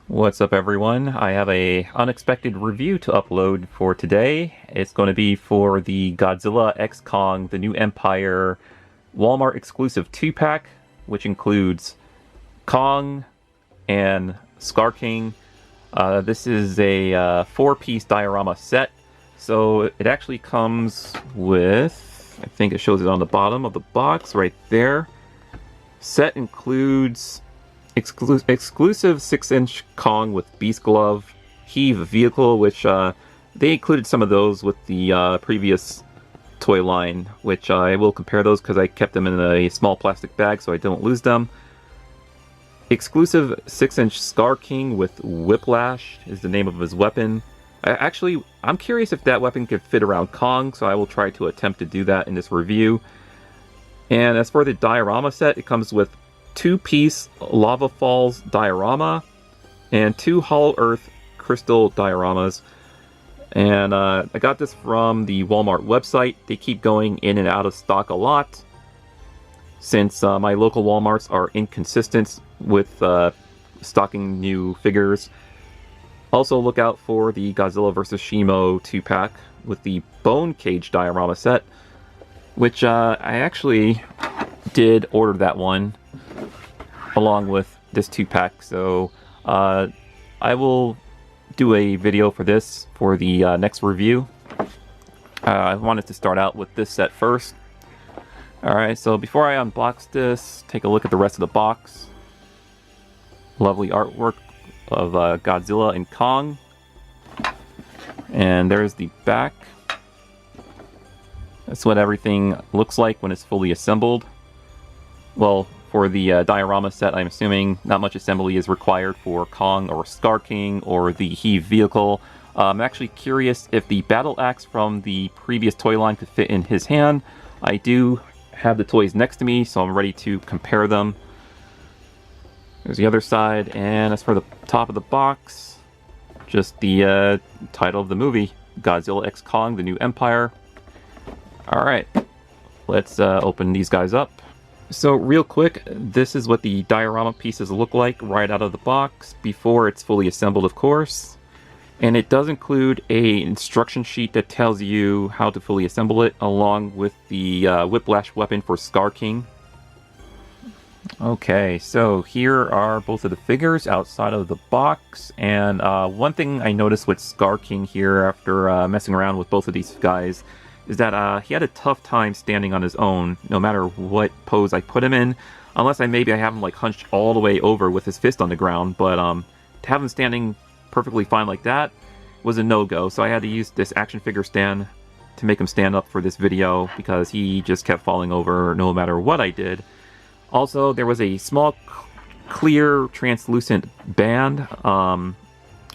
What's up, everyone? I have a unexpected review to upload for today. It's going to be for the Godzilla X Kong The New Empire Walmart exclusive 2-pack, which includes Kong and Skar King. This is a 4-piece diorama set, so it actually comes with, I think it shows it on the bottom of the box right there. Set includes exclusive 6-inch Kong with Beast Glove, Heave vehicle, which they included some of those with the previous toy line, which I will compare those because I kept them in a small plastic bag so I don't lose them. Exclusive 6-inch Skar King with Whiplash is the name of his weapon. I'm curious if that weapon could fit around Kong, so I will try to attempt to do that in this review. And as for the diorama set, it comes with 2-piece Lava Falls diorama and 2 Hollow Earth crystal dioramas. And I got this from the Walmart website. They keep going in and out of stock a lot, since my local Walmarts are inconsistent with stocking new figures. Also look out for the Godzilla vs. Shimo 2-pack with the Bone Cage diorama set, which I actually did order that one along with this 2-pack, so I will do a video for this for the next review. I wanted to start out with this set first. Alright, so before I unbox this, take a look at the rest of the box. Lovely artwork of Godzilla and Kong. And there's the back. That's what everything looks like when it's fully assembled. Well, for the diorama set, I'm assuming not much assembly is required for Kong or Skar King or the Heave vehicle. I'm actually curious if the battle axe from the previous toy line could fit in his hand. I do have the toys next to me, so I'm ready to compare them. There's the other side, and as for the top of the box, just the title of the movie, Godzilla X Kong The New Empire. Alright, let's open these guys up. So real quick, this is what the diorama pieces look like right out of the box, before it's fully assembled, of course. And it does include a instruction sheet that tells you how to fully assemble it, along with the Whiplash weapon for Skar King. Okay, so here are both of the figures outside of the box, and one thing I noticed with Skar King here after messing around with both of these guys is that he had a tough time standing on his own, no matter what pose I put him in, unless maybe I have him like hunched all the way over with his fist on the ground, but to have him standing perfectly fine like that was a no-go, so I had to use this action figure stand to make him stand up for this video, because he just kept falling over no matter what I did. Also, there was a small clear translucent band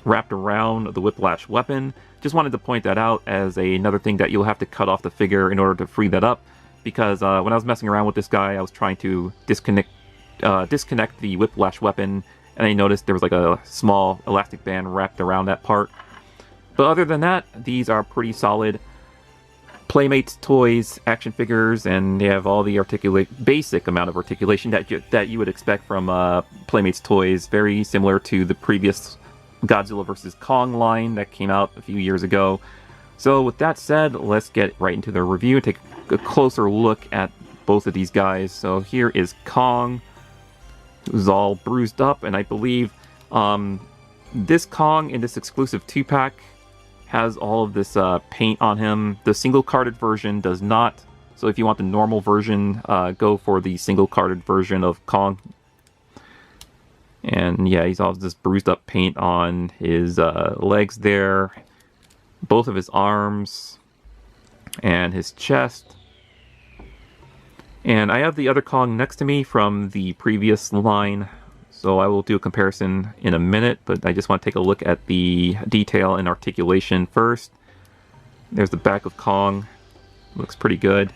wrapped around the Whiplash weapon. Just wanted to point that out as another thing that you'll have to cut off the figure in order to free that up, because when I was messing around with this guy, I was trying to disconnect the Whiplash weapon, and I noticed there was like a small elastic band wrapped around that part. But other than that, these are pretty solid Playmates toys, action figures, and they have all the basic amount of articulation that you would expect from Playmates toys, very similar to the previous Godzilla vs. Kong line that came out a few years ago. So with that said, let's get right into the review and take a closer look at both of these guys. So here is Kong, who's all bruised up, and I believe this Kong in this exclusive 2-pack has all of this paint on him. The single carded version does not, so if you want the normal version, go for the single carded version of Kong. And yeah, he's all this bruised up paint on his legs there, both of his arms, and his chest. And I have the other Kong next to me from the previous line, so I will do a comparison in a minute, but I just want to take a look at the detail and articulation first. There's the back of Kong. Looks pretty good.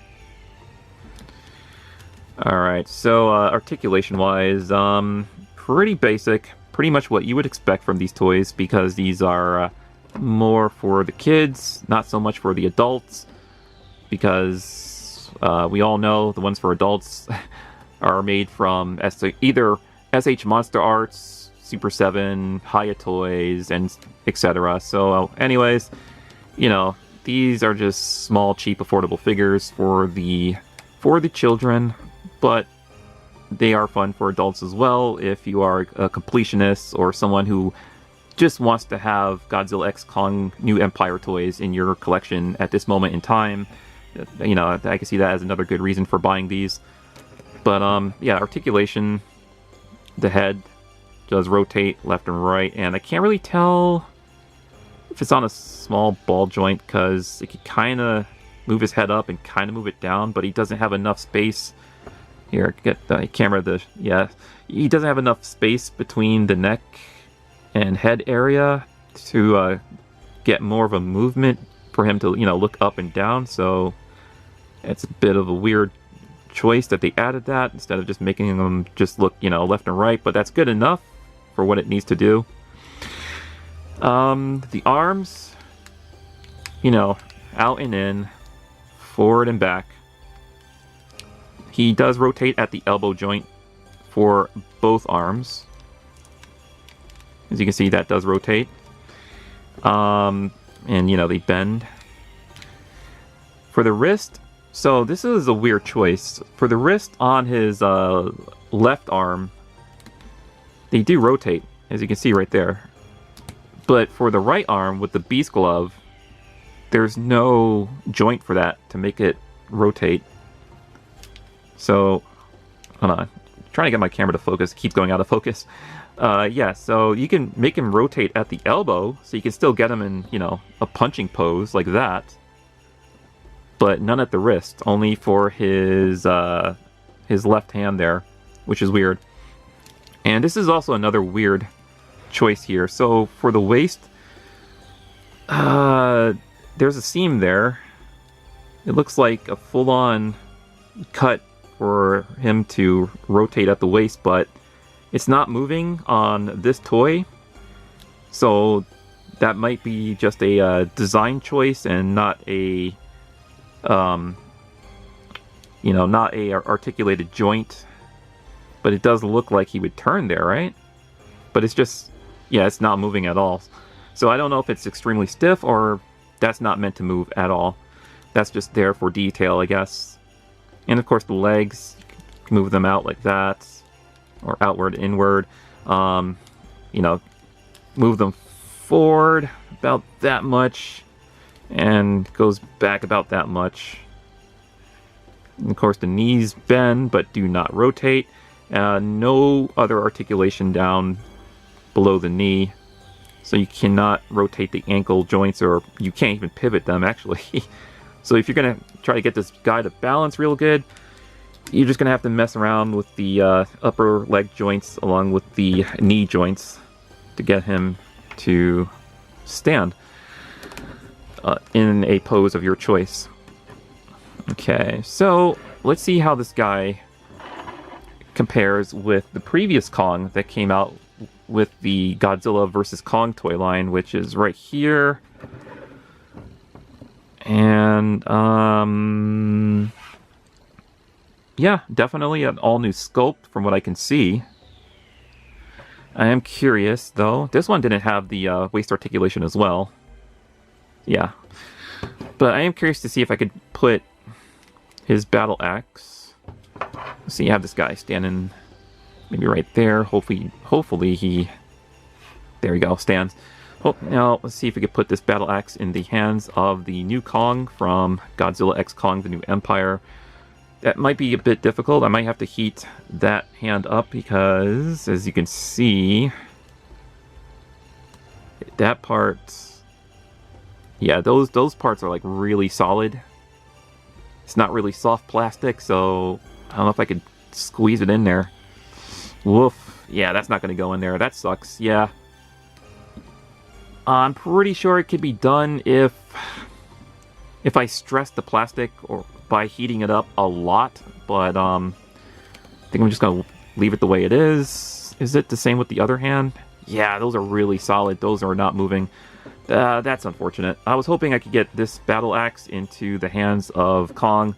Alright, so articulation-wise, pretty basic, pretty much what you would expect from these toys, because these are more for the kids, not so much for the adults, because we all know the ones for adults are made from either SH Monster Arts, Super 7, Hayatoys, and etc. So, anyways, you know, these are just small, cheap, affordable figures for the children, but they are fun for adults as well if you are a completionist or someone who just wants to have Godzilla X Kong New Empire toys in your collection at this moment in time. You know, I can see that as another good reason for buying these. But yeah, articulation, the head does rotate left and right, and I can't really tell if it's on a small ball joint because it can kind of move his head up and kind of move it down, but he doesn't have enough space. Here, get the camera. Yeah, he doesn't have enough space between the neck and head area to get more of a movement for him to, you know, look up and down. So it's a bit of a weird choice that they added that instead of just making them just look, you know, left and right. But that's good enough for what it needs to do. The arms, you know, out and in, forward and back. He does rotate at the elbow joint for both arms. As you can see, that does rotate. And, you know, they bend. For the wrist, so this is a weird choice. For the wrist on his left arm, they do rotate, as you can see right there. But for the right arm with the Beast Glove, there's no joint for that to make it rotate. So, hold on. I'm trying to get my camera to focus. It keeps going out of focus. Yeah, so you can make him rotate at the elbow, so you can still get him in, you know, a punching pose like that. But none at the wrist, only for his left hand there, which is weird. And this is also another weird choice here. So for the waist, there's a seam there. It looks like a full-on cut for him to rotate at the waist, but it's not moving on this toy. So that might be just a design choice and not a you know, not a articulated joint. But it does look like he would turn there, right? But it's just, yeah, it's not moving at all. So I don't know if it's extremely stiff or that's not meant to move at all. That's just there for detail, I guess. And of course the legs, move them out like that, or outward, inward. You know, move them forward about that much, and goes back about that much. And of course the knees bend, but do not rotate. No other articulation down below the knee. So you cannot rotate the ankle joints, or you can't even pivot them, actually. So if you're going to try to get this guy to balance real good, you're just going to have to mess around with the upper leg joints along with the knee joints to get him to stand in a pose of your choice. Okay, so let's see how this guy compares with the previous Kong that came out with the Godzilla vs. Kong toy line, which is right here. And, yeah, definitely an all-new sculpt from what I can see. I am curious, though. This one didn't have the waist articulation as well. Yeah. But I am curious to see if I could put his battle axe. Let's see, you have this guy standing maybe right there. Hopefully he... There we go, stands. Oh, now, let's see if we could put this battle axe in the hands of the new Kong from Godzilla X Kong, the New Empire. That might be a bit difficult. I might have to heat that hand up because, as you can see, that part... Yeah, those parts are like really solid. It's not really soft plastic, so I don't know if I could squeeze it in there. Woof. Yeah, that's not going to go in there. That sucks. Yeah. I'm pretty sure it could be done if I stress the plastic or by heating it up a lot, but I think I'm just going to leave it the way it is. Is it the same with the other hand? Yeah, those are really solid. Those are not moving. That's unfortunate. I was hoping I could get this battle axe into the hands of Kong.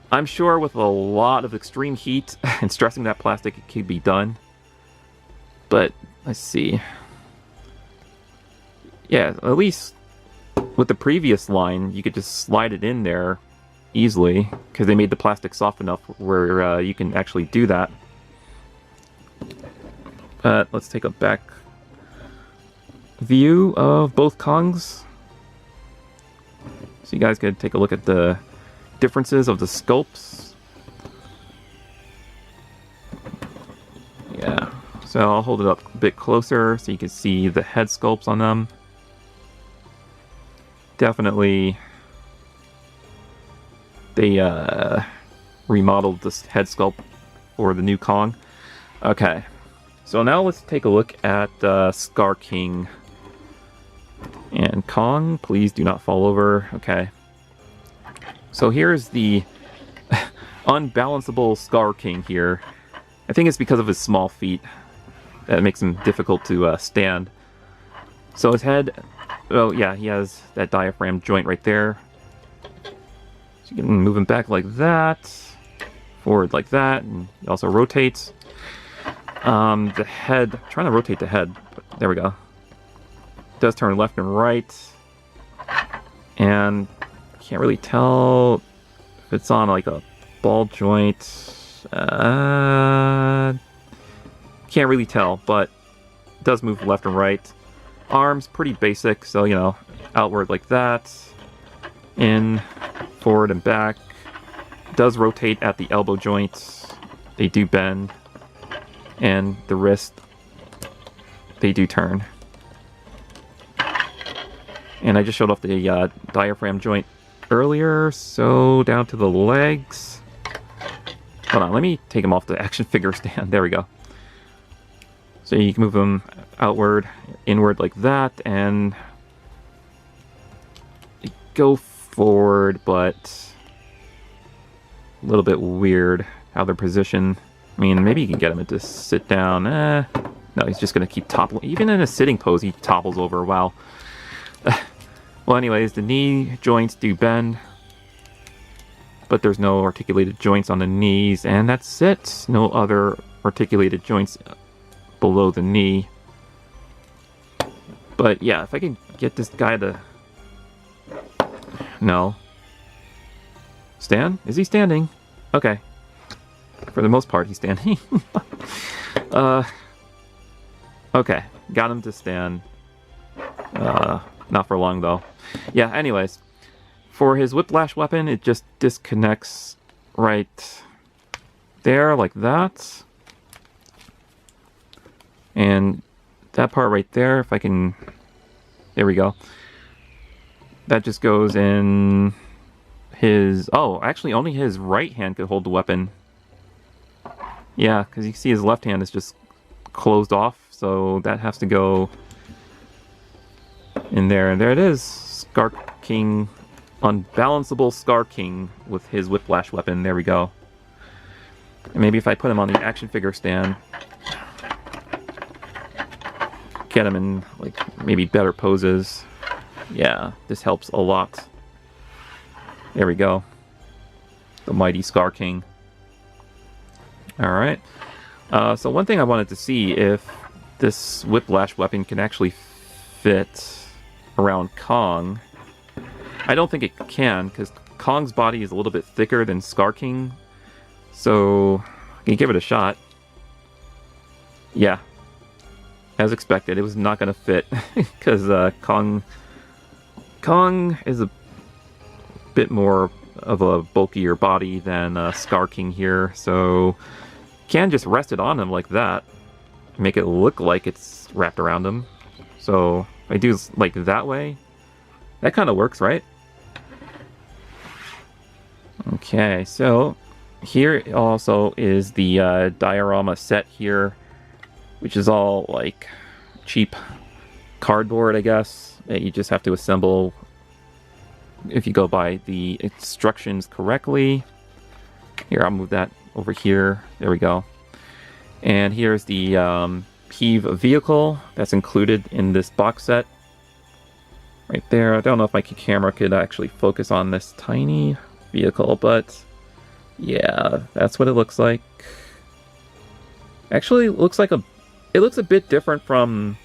I'm sure with a lot of extreme heat and stressing that plastic, it could be done. But let's see. Yeah, at least with the previous line, you could just slide it in there easily because they made the plastic soft enough where you can actually do that. But let's take a back view of both Kongs. So you guys can take a look at the differences of the sculpts. Yeah, so I'll hold it up a bit closer so you can see the head sculpts on them. Definitely, they remodeled this head sculpt for the new Kong. Okay, so now let's take a look at Skar King. And Kong, please do not fall over. Okay. So here's the unbalanceable Skar King here. I think it's because of his small feet that makes him difficult to stand. So his head, oh yeah, he has that diaphragm joint right there. So you can move him back like that, forward like that, and he also rotates. The head, I'm trying to rotate the head, but there we go. It does turn left and right, and can't really tell if it's on like a ball joint. Can't really tell, but it does move left and right. Arms, pretty basic, so you know, outward like that, in, forward and back. It does rotate at the elbow joints. They do bend, and the wrist, they do turn. And I just showed off the diaphragm joint earlier, so down to the legs. Hold on, let me take him off the action figure stand. There we go. So you can move them outward, inward like that, and go forward, but a little bit weird how they're positioned. I mean, maybe you can get him to sit down. No, he's just going to keep toppling. Even in a sitting pose, he topples over. Wow. Well, anyways, the knee joints do bend, but there's no articulated joints on the knees, and that's it. No other articulated joints below the knee. But yeah, if I can get this guy to... No. Stand? Is he standing? Okay. For the most part, he's standing. Okay. Got him to stand. Not for long, though. Yeah, anyways. For his whiplash weapon, it just disconnects right there, like that. And that part right there, if I can... There we go. That just goes in his... Oh, actually, only his right hand could hold the weapon. Yeah, because you can see his left hand is just closed off, so that has to go in there. And there it is. Skar King... Unbalanceable Skar King with his whiplash weapon. There we go. And maybe if I put him on the action figure stand, get him in like maybe better poses. Yeah, this helps a lot. There we go. The mighty Skar King. Alright. So one thing I wanted to see if this whiplash weapon can actually fit around Kong. I don't think it can, because Kong's body is a little bit thicker than Skar King. So, I can give it a shot. Yeah. As expected, it was not going to fit, because Kong is a bit more of a bulkier body than Skar King here, so can just rest it on him like that, make it look like it's wrapped around him. So, if I do like that way, that kind of works, right? Okay, so here also is the diorama set here, which is all like cheap cardboard, I guess, that you just have to assemble if you go by the instructions correctly. Here, I'll move that over here. There we go. And here's the Peeve vehicle that's included in this box set. Right there. I don't know if my camera could actually focus on this tiny vehicle, but yeah, that's what it looks like. Actually, it looks like a it looks a bit different from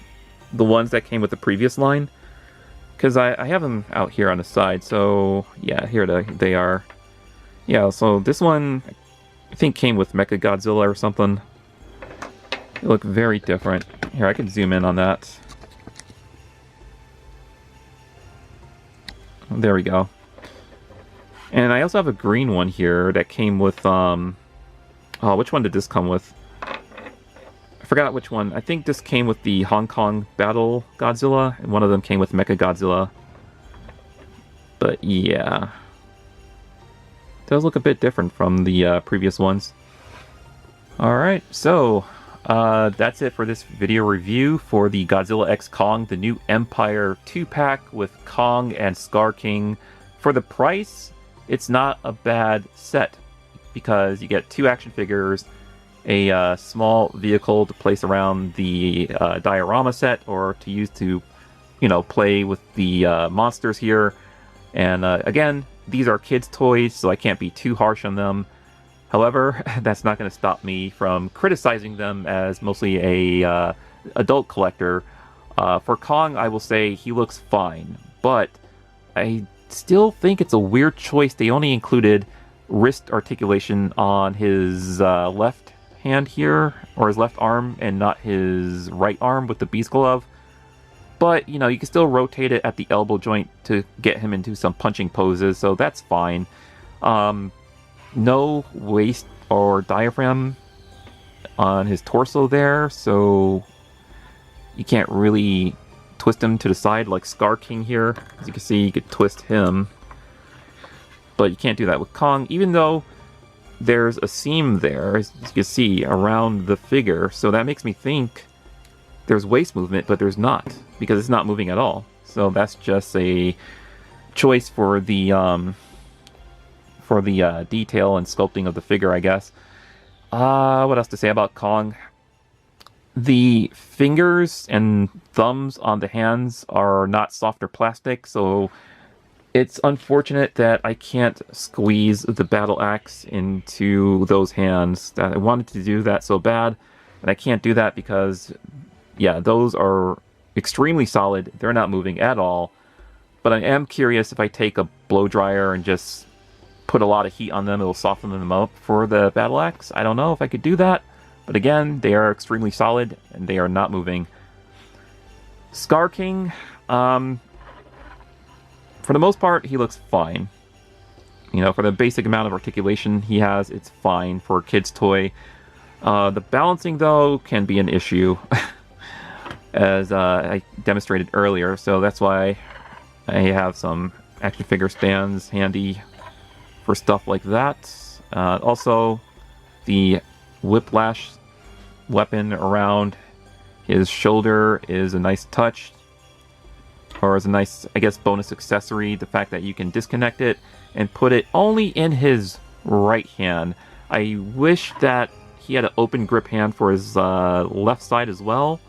the ones that came with the previous line. Because I have them out here on the side, so yeah, here they are. Yeah, so this one, I think came with Mecha Godzilla or something. They look very different. Here, I can zoom in on that. There we go. And I also have a green one here that came with, oh, which one did this come with? I forgot which one. I think this came with the Hong Kong Battle Godzilla, and one of them came with Mecha Godzilla. But yeah. It does look a bit different from the previous ones. Alright, so that's it for this video review for the Godzilla x Kong, the new Empire 2-pack with Kong and Skar King. For the price, it's not a bad set, because you get 2 action figures, a small vehicle to place around the diorama set, or to use to, you know, play with the monsters here. And again, these are kids' toys, so I can't be too harsh on them. However, that's not going to stop me from criticizing them as mostly a adult collector. For Kong, I will say he looks fine, but I still think it's a weird choice. They only included wrist articulation on his left hand here, or his left arm, and not his right arm with the beast glove. But, you know, you can still rotate it at the elbow joint to get him into some punching poses, so that's fine. No waist or diaphragm on his torso there, so you can't really twist him to the side like Skar King here. As you can see, you could twist him, but you can't do that with Kong, even though there's a seam there, as you can see, around the figure. So that makes me think there's waist movement, but there's not, because it's not moving at all. So that's just a choice for the detail and sculpting of the figure, I guess. What else to say about Kong? The fingers and thumbs on the hands are not softer plastic, so it's unfortunate that I can't squeeze the battle axe into those hands. I wanted to do that so bad, and I can't do that because, yeah, those are extremely solid. They're not moving at all. But I am curious if I take a blow dryer and just put a lot of heat on them, it'll soften them up for the battle axe. I don't know if I could do that. But again, they are extremely solid, and they are not moving. Skar King, for the most part, he looks fine. You know, for the basic amount of articulation he has, it's fine for a kid's toy. The balancing, though, can be an issue, as I demonstrated earlier. So that's why I have some action figure stands handy for stuff like that. Also, the whiplash weapon around his shoulder is a nice touch, or is a nice, I guess, bonus accessory. The fact that you can disconnect it and put it only in his right hand. I wish that he had an open grip hand for his left side as well,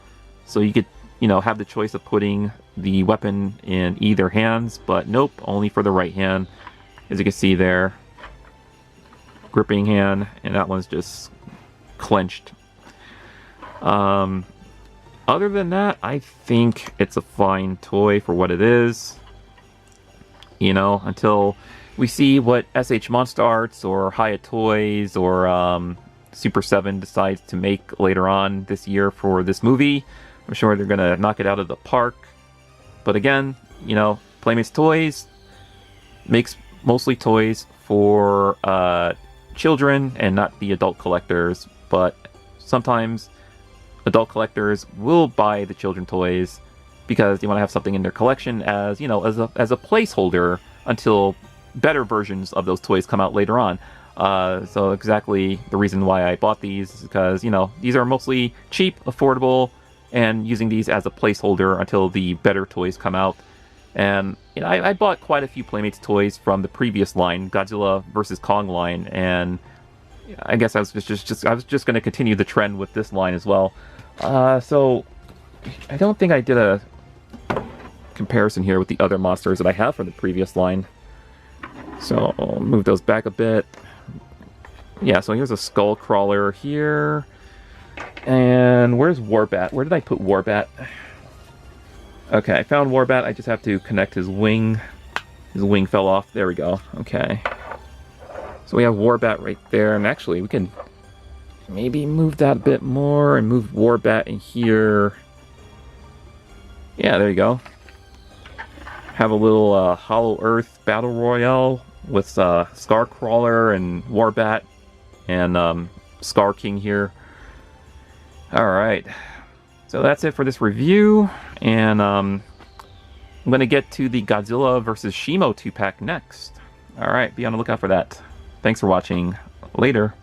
so you could, you know, have the choice of putting the weapon in either hands, but nope, only for the right hand. As you can see there, gripping hand, and that one's just clenched. Other than that, I think it's a fine toy for what it is. You know, until we see what SH Monster Arts or Hiya Toys or Super 7 decides to make later on this year for this movie. I'm sure they're gonna knock it out of the park. But again, you know, Playmates Toys makes mostly toys for children and not the adult collectors, but sometimes adult collectors will buy the children toys because they want to have something in their collection as, you know, as a placeholder until better versions of those toys come out later on. So exactly the reason why I bought these is because, you know, these are mostly cheap, affordable, and using these as a placeholder until the better toys come out. And you know, I bought quite a few Playmates toys from the previous line, Godzilla vs. Kong line, and I guess I was just going to continue the trend with this line as well. So I don't think I did a comparison here with the other monsters that I have from the previous line. So I'll move those back a bit. Yeah, so here's a skull crawler here. And where's Warbat? Where did I put Warbat? Okay, I found Warbat. I just have to connect his wing. His wing fell off. There we go. Okay. So we have Warbat right there. And actually, we can maybe move that a bit more and move Warbat in here. Yeah, there you go. Have a little Hollow Earth Battle Royale with Scar Crawler and Warbat and Skar King here. Alright. So that's it for this review. And I'm going to get to the Godzilla vs. Shimo 2-pack next. Alright, be on the lookout for that. Thanks for watching. Later.